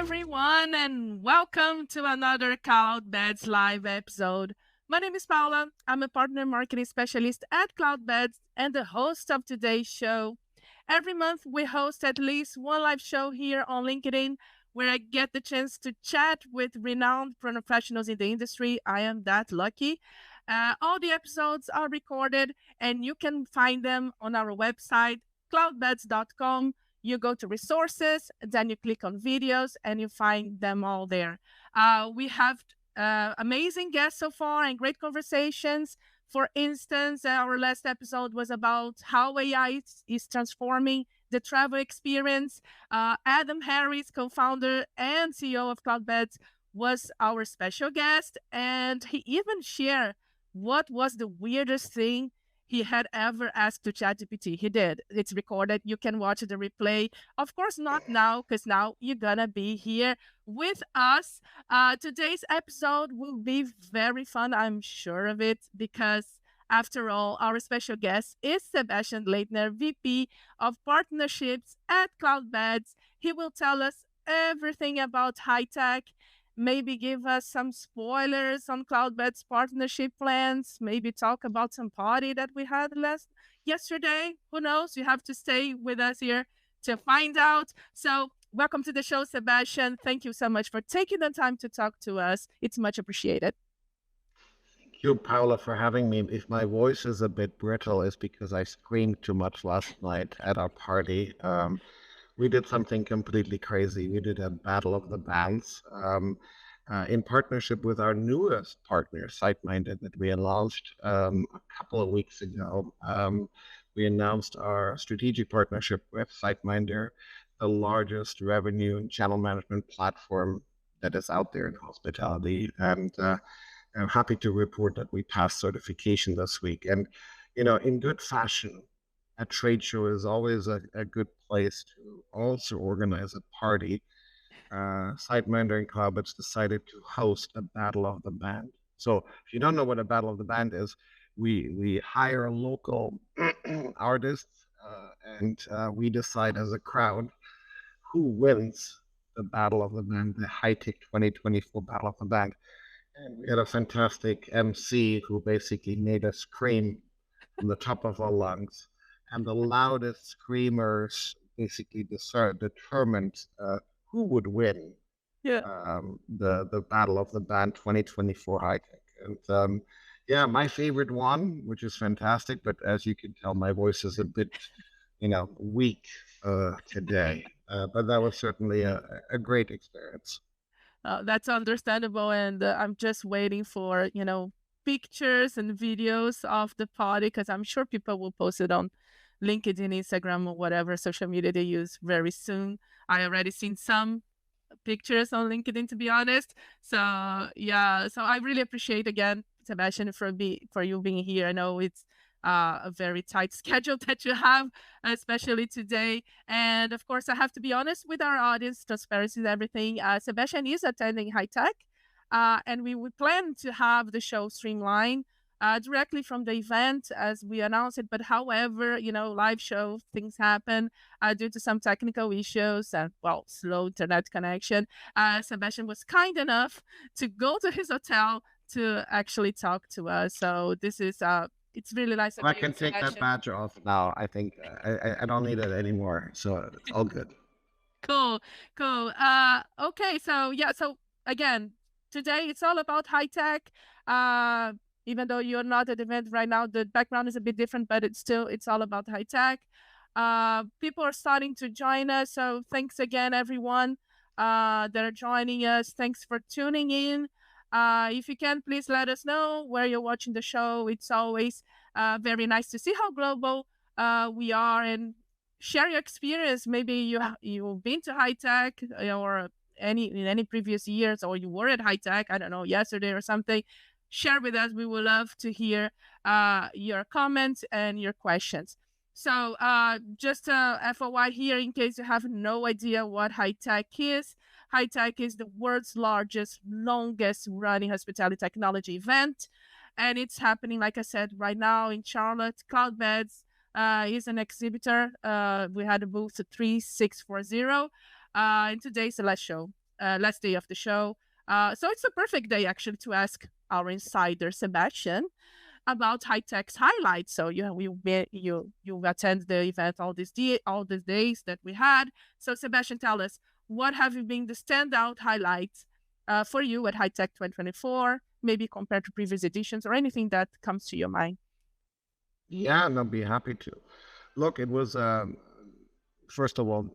everyone, and welcome to another Cloudbeds live episode. My name is Paula. I'm a partner marketing specialist at Cloudbeds and the host of today's show. Every month, we host at least one live show here on LinkedIn where I get the chance to chat with renowned professionals in the industry. I am that lucky. All the episodes are recorded, and you can find them on our website, cloudbeds.com. You go to resources, then you click on videos, and you find them all there. We have amazing guests so far and great conversations. For instance, our last episode was about how AI is transforming the travel experience. Adam Harris, co-founder and CEO of Cloudbeds, was our special guest, and he even shared what was the weirdest thing he had ever asked to ChatGPT. He did. It's recorded. You can watch the replay. Of course, not now, because now you're gonna be here with us. Today's episode will be very fun. I'm sure of it, because after all, our special guest is Sébastien Leitner, VP of Partnerships at Cloudbeds. He will tell us everything about HITEC, maybe give us some spoilers on Cloudbeds partnership plans, maybe talk about some party that we had yesterday. Who knows? You have to stay with us here to find out. So welcome to the show, Sébastien. Thank you so much for taking the time to talk to us. It's much appreciated. Thank you, Paula, for having me. If my voice is a bit brittle, it's because I screamed too much last night at our party. We did something completely crazy. We did a battle of the bands in partnership with our newest partner, SiteMinder, that we launched a couple of weeks ago. We announced our strategic partnership with SiteMinder, the largest revenue and channel management platform that is out there in hospitality. And I'm happy to report that we passed certification this week. And, you know, in good fashion, a trade show is always a good place to also organize a party. SiteMinder and Cloudbeds decided to host a Battle of the Band. So if you don't know what a Battle of the Band is, we hire local artists and we decide as a crowd who wins the Battle of the Band, the HITEC 2024 Battle of the Band. And we had a fantastic MC who basically made us scream from the top of our lungs. And the loudest screamers basically determined who would win the Battle of the Band 2024 HITEC. And my favorite one, which is fantastic, but as you can tell, my voice is a bit, weak today. But that was certainly a great experience. That's understandable, and I'm just waiting for, pictures and videos of the party, because I'm sure people will post it on LinkedIn, Instagram, or whatever social media they use very soon. I already seen some pictures on LinkedIn, to be honest. So I really appreciate again, Sébastien, for you being here. I know it's a very tight schedule that you have, especially today. And of course, I have to be honest with our audience. Transparency is everything. Sébastien is attending HITEC, and we would plan to have the show streamlined directly from the event as we announced it. But however, live show things happen due to some technical issues and, slow internet connection. Sébastien was kind enough to go to his hotel to actually talk to us. So this is, it's really nice. I can take that badge off now. I think I don't need it anymore. So it's all good. Cool. Okay. So again, today it's all about HITEC. Even though you're not at the event right now, the background is a bit different, but it's all about HITEC. People are starting to join us. So thanks again, everyone that are joining us. Thanks for tuning in. If you can, please let us know where you're watching the show. It's always very nice to see how global we are, and share your experience. Maybe you've been to HITEC or in any previous years, or you were at HITEC, I don't know, yesterday or something. Share with us. We would love to hear your comments and your questions. So just FYI here, in case you have no idea what HITEC is. HITEC is the world's largest, longest running hospitality technology event. And it's happening, like I said, right now in Charlotte. Cloudbeds is an exhibitor. We had a booth 3640. And today's the last show. last day of the show. So it's a perfect day actually to ask our insider Sebastien about HITEC's highlights. So you attend the event all these days that we had. So Sebastien, tell us what have been the standout highlights for you at HITEC 2024, maybe compared to previous editions or anything that comes to your mind. Yeah, and I'll be happy to. Look, it was first of all,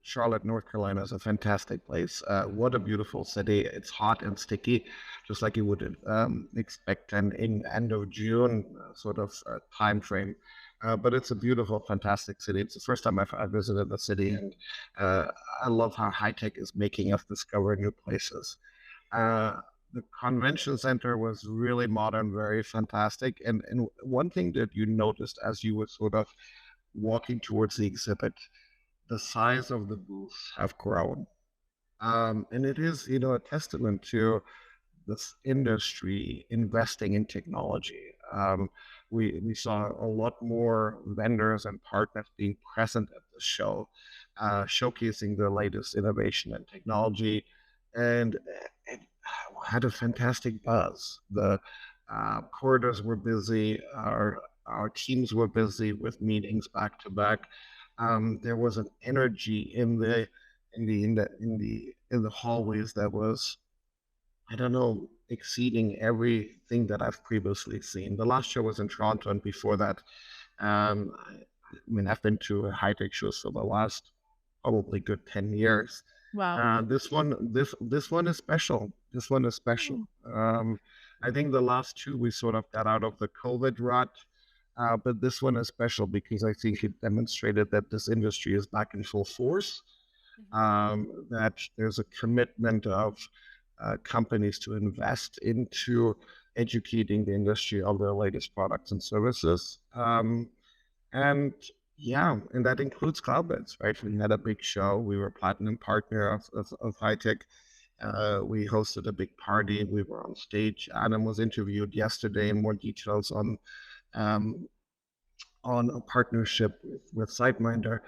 Charlotte, North Carolina is a fantastic place. What a beautiful city. It's hot and sticky, just like you would expect in end of June sort of time frame. But it's a beautiful, fantastic city. It's the first time I visited the city, and I love how HITEC is making us discover new places. The convention center was really modern, very fantastic. And one thing that you noticed as you were sort of walking towards the exhibit, the size of the booths have grown. And it is, a testament to this industry investing in technology. We saw a lot more vendors and partners being present at the show, showcasing the latest innovation and technology, and it had a fantastic buzz. The corridors were busy. Our teams were busy with meetings back to back. There was an energy in the hallways that was, I don't know, exceeding everything that I've previously seen. The last show was in Toronto, and before that, I mean, I've been to HITEC shows for the last probably good 10 years. Wow. This one is special. This one is special. I think the last two we sort of got out of the COVID rut, but this one is special because I think it demonstrated that this industry is back in full force. That there's a commitment of companies to invest into educating the industry of their latest products and services. And yeah, and that includes Cloudbeds, right? We had a big show. We were platinum partner of HITEC. We hosted a big party. We were on stage. Adam was interviewed yesterday in more details um, on a partnership with SiteMinder.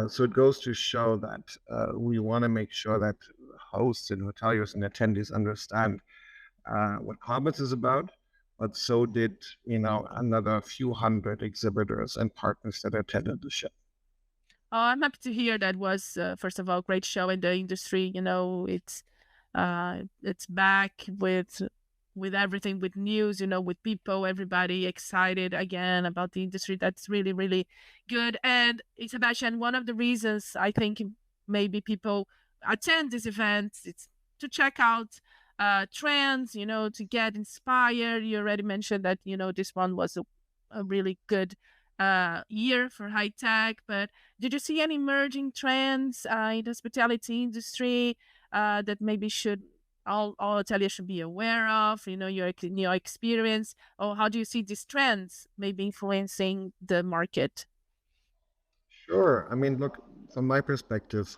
So it goes to show that we want to make sure that hosts and hoteliers and attendees understand what Cloudbeds is about, but so did, another few hundred exhibitors and partners that attended the show. Oh, I'm happy to hear that was, first of all, a great show in the industry. It's back with everything, with news, with people, everybody excited again about the industry. That's really, really good. And Sebastien, one of the reasons I think maybe people attend this event, it's to check out trends, to get inspired. You already mentioned that, this one was a really good year for HITEC, but did you see any emerging trends in the hospitality industry that maybe all hoteliers should be aware of, your experience, or how do you see these trends maybe influencing the market? Sure. I mean, look, from my perspective,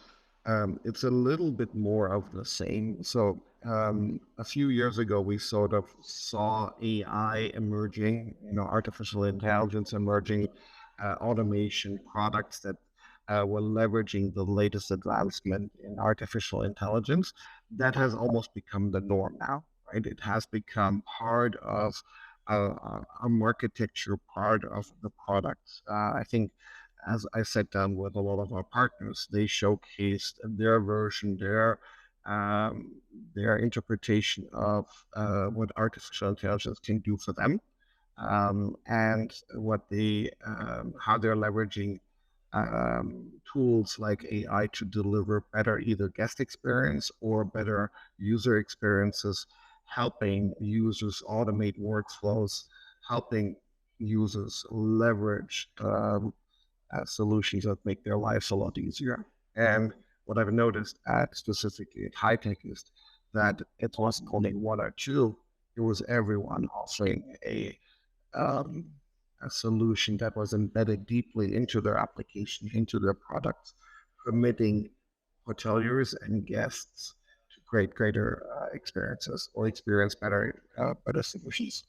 it's a little bit more of the same. So, a few years ago, we sort of saw AI emerging, artificial intelligence emerging, automation products that were leveraging the latest advancement in artificial intelligence. That has almost become the norm now, right? It has become part of a architecture, part of the products. I think as I sat down with a lot of our partners, they showcased their version, their interpretation of what artificial intelligence can do for them, and how they're leveraging tools like AI to deliver better either guest experience or better user experiences, helping users automate workflows, helping users leverage solutions that make their lives a lot easier. And what I've noticed specifically at HITEC is that it wasn't only one or two, it was everyone offering um, a solution that was embedded deeply into their application, into their products, permitting hoteliers and guests to create greater experiences or experience better solutions.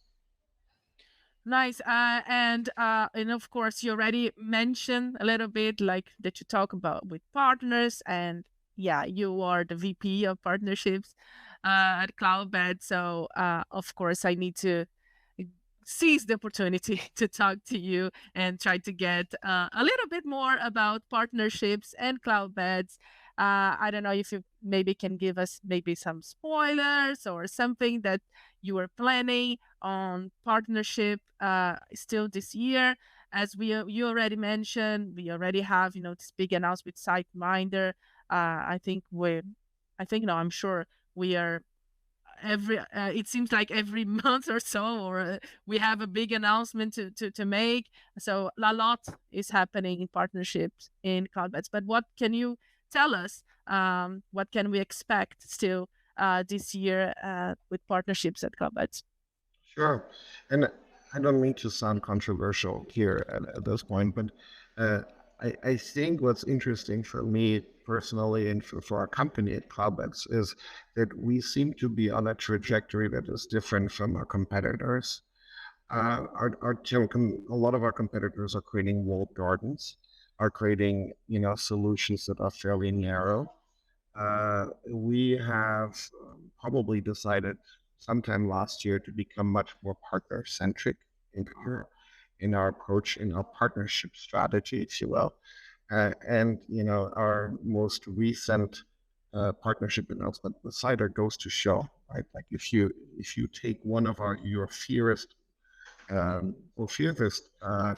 Nice. And of course, you already mentioned a little bit like that you talk about with partners and yeah, you are the VP of partnerships at Cloudbed. So, of course, I need to seize the opportunity to talk to you and try to get a little bit more about partnerships and Cloudbeds. I don't know if you maybe can give us maybe some spoilers or something that you are planning on partnership still this year. As you already mentioned, we already have this big announcement with SiteMinder. I think no, I'm sure we are every it seems like every month or so, or we have a big announcement to make. So a lot is happening in partnerships in Cloudbeds. But what can you tell us, what can we expect still this year with partnerships at Cloudbeds? Sure. And I don't mean to sound controversial here at this point, but uh, I think what's interesting for me personally and for our company at Cloudbeds is that we seem to be on a trajectory that is different from our competitors. A lot of our competitors are creating walled gardens, are creating solutions that are fairly narrow. We have probably decided sometime last year to become much more partner centric in our approach, in our partnership strategy, if you will. And our most recent partnership announcement with Cider goes to show, right? Like if you take one of your fiercest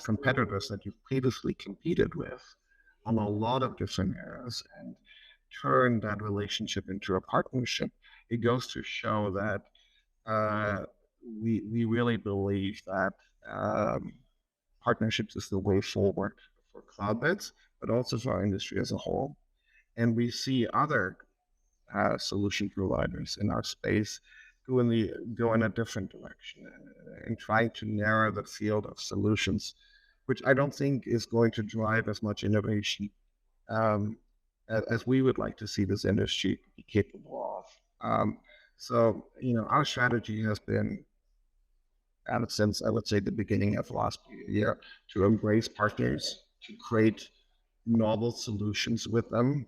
competitors that you've previously competed with on a lot of different areas and turn that relationship into a partnership, it goes to show that we really believe that partnerships is the way forward for Cloudbeds, but also for our industry as a whole. And we see other solution providers in our space go in a different direction and trying to narrow the field of solutions, which I don't think is going to drive as much innovation um, as we would like to see this industry be capable of. So, our strategy has been, and since I would say the beginning of last year, to embrace partners, to create novel solutions with them,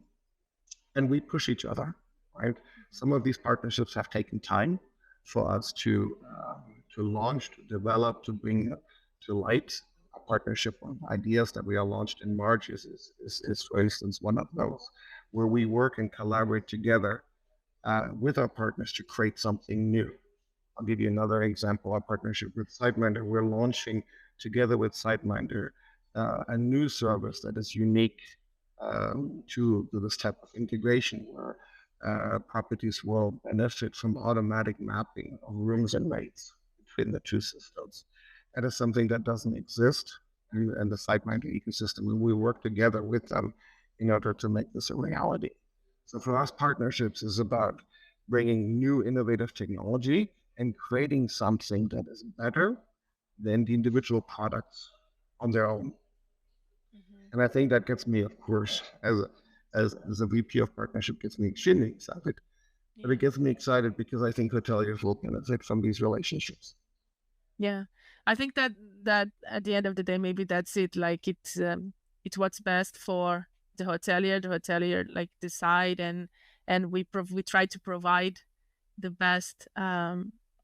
and we push each other, right? Some of these partnerships have taken time for us to launch, to develop, to bring to light. A partnership on ideas that we are launched in March is for instance, one of those, where we work and collaborate together with our partners to create something new. I'll give you another example, our partnership with SiteMinder. We're launching together with SiteMinder a new service that is unique to this type of integration where properties will benefit from automatic mapping of rooms and rates between the two systems. That is something that doesn't exist in the SiteMinder ecosystem, and we work together with them in order to make this a reality. So for us, partnerships is about bringing new innovative technology and creating something that is better than the individual products on their own. And I think that gets me, of course, as a VP of partnership, gets me extremely excited. But it gets me excited because I think hoteliers will benefit from these relationships. Yeah, I think that at the end of the day, maybe that's it. Like it's what's best for the hotelier. The hotelier like decide, and we try to provide the best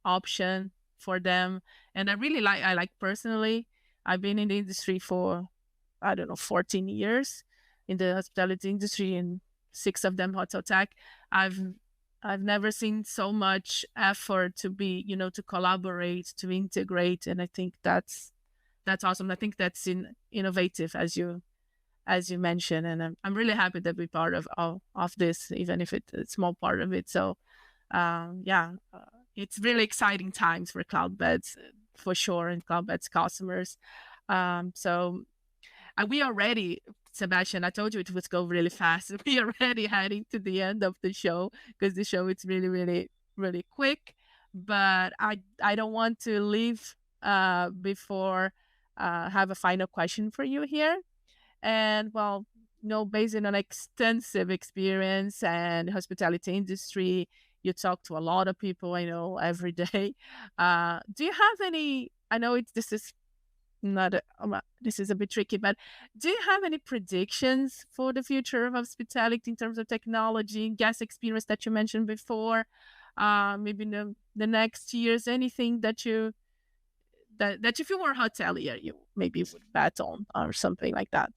option for them. And I like personally, I've been in the industry for, I don't know, 14 years in the hospitality industry, and 6 of them hotel tech. I've never seen so much effort to be, to collaborate, to integrate, and I think that's awesome. I think that's innovative, as you mentioned, and I'm really happy that we're part of this, even if it's a small part of it. So, yeah, it's really exciting times for Cloudbeds for sure, and Cloudbeds customers. So we are ready, Sebastian. I told you it would go really fast. We are already heading to the end of the show because the show is really, really, really quick. But I don't want to leave before have a final question for you here. And well, based on an extensive experience and hospitality industry, you talk to a lot of people I know every day. Do you have any? I know this is not this is a bit tricky, but do you have any predictions for the future of hospitality in terms of technology, guest experience that you mentioned before? Maybe in the next years, anything that that if you were a hotelier, you maybe would bet on or something like that.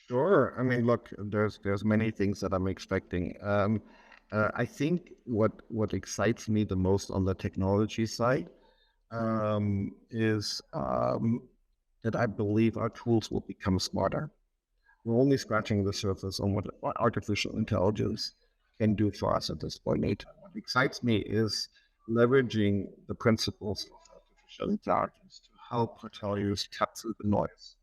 Sure. I mean, look, there's many things that I'm expecting. I think what excites me the most on the technology side is that I believe our tools will become smarter. We're only scratching the surface on what artificial intelligence can do for us at this point. What excites me is leveraging the principles of artificial intelligence to help hoteliers cut through the noise.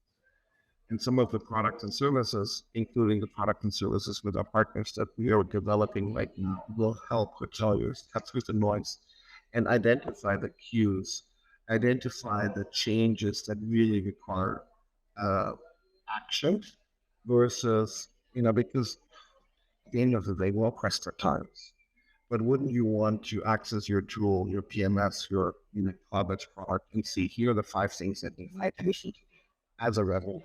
And some of the products and services, including the product and services with our partners that we are developing right now, will help hoteliers cut through the noise and identify the cues, identify the changes that really require action versus, because at the end of the day, we're all pressed for times. But wouldn't you want to access your tool, your PMS, your Cloudbeds product, and see here are the 5 things that need my attention as a revenue?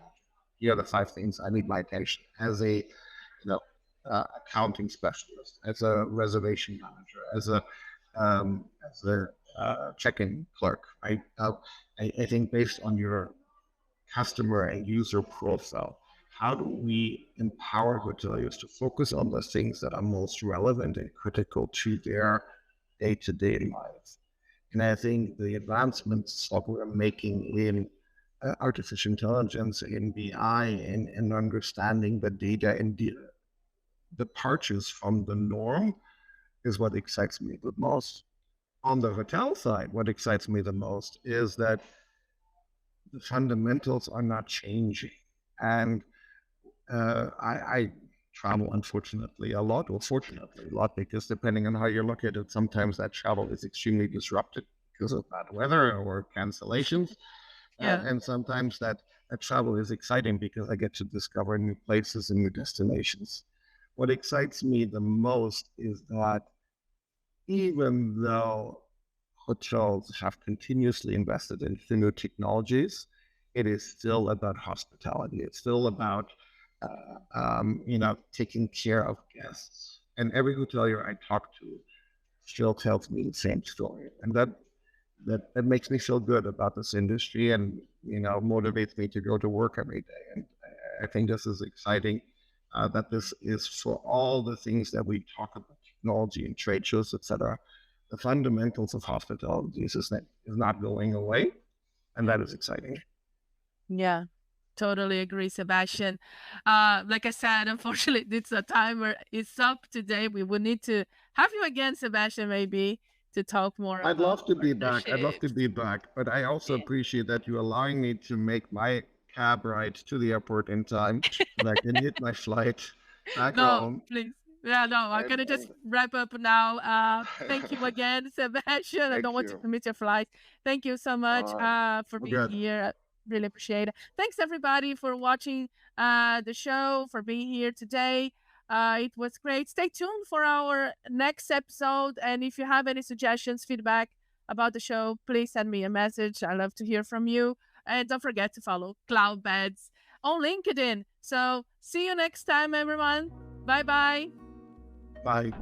Here are the 5 things I need my attention as a accounting specialist, as a reservation manager, as a check-in clerk. Right? I think based on your customer and user profile, how do we empower hoteliers to focus on the things that are most relevant and critical to their day-to-day lives? And I think the advancements that we're making in artificial intelligence, in BI, and understanding the data and the departures from the norm is what excites me the most. On the hotel side, what excites me the most is that the fundamentals are not changing. And I travel, unfortunately, a lot, or fortunately a lot, because depending on how you look at it, sometimes that travel is extremely disrupted because of bad weather or cancellations. Yeah. And sometimes that travel is exciting because I get to discover new places and new destinations. What excites me the most is that even though hotels have continuously invested in new technologies, it is still about hospitality. It's still about taking care of guests. And every hotelier I talk to still tells me the same story, and that makes me feel good about this industry, and motivates me to go to work every day. And I think this is exciting. That this is, for all the things that we talk about, technology and trade shows, etc., the fundamentals of hospitality is not going away, and that is exciting. Yeah, totally agree, Sebastian. Like I said, unfortunately, it's a timer. It's up today. We will need to have you again, Sebastian, maybe to talk more. I'd love to be back. I'd love to be back. But I also appreciate that you allowing me to make my cab ride to the airport in time so that I can hit my flight back home. Please. Yeah, no, I'm going to just wrap up now. Thank you again, Sebastian. I don't want to miss your flight. Thank you so much for being here. Really appreciate it. Thanks, everybody, for watching the show, for being here today. It was great. Stay tuned for our next episode. And if you have any suggestions, feedback about the show, please send me a message. I love to hear from you. And don't forget to follow Cloudbeds on LinkedIn. So see you next time, everyone. Bye-bye. Bye.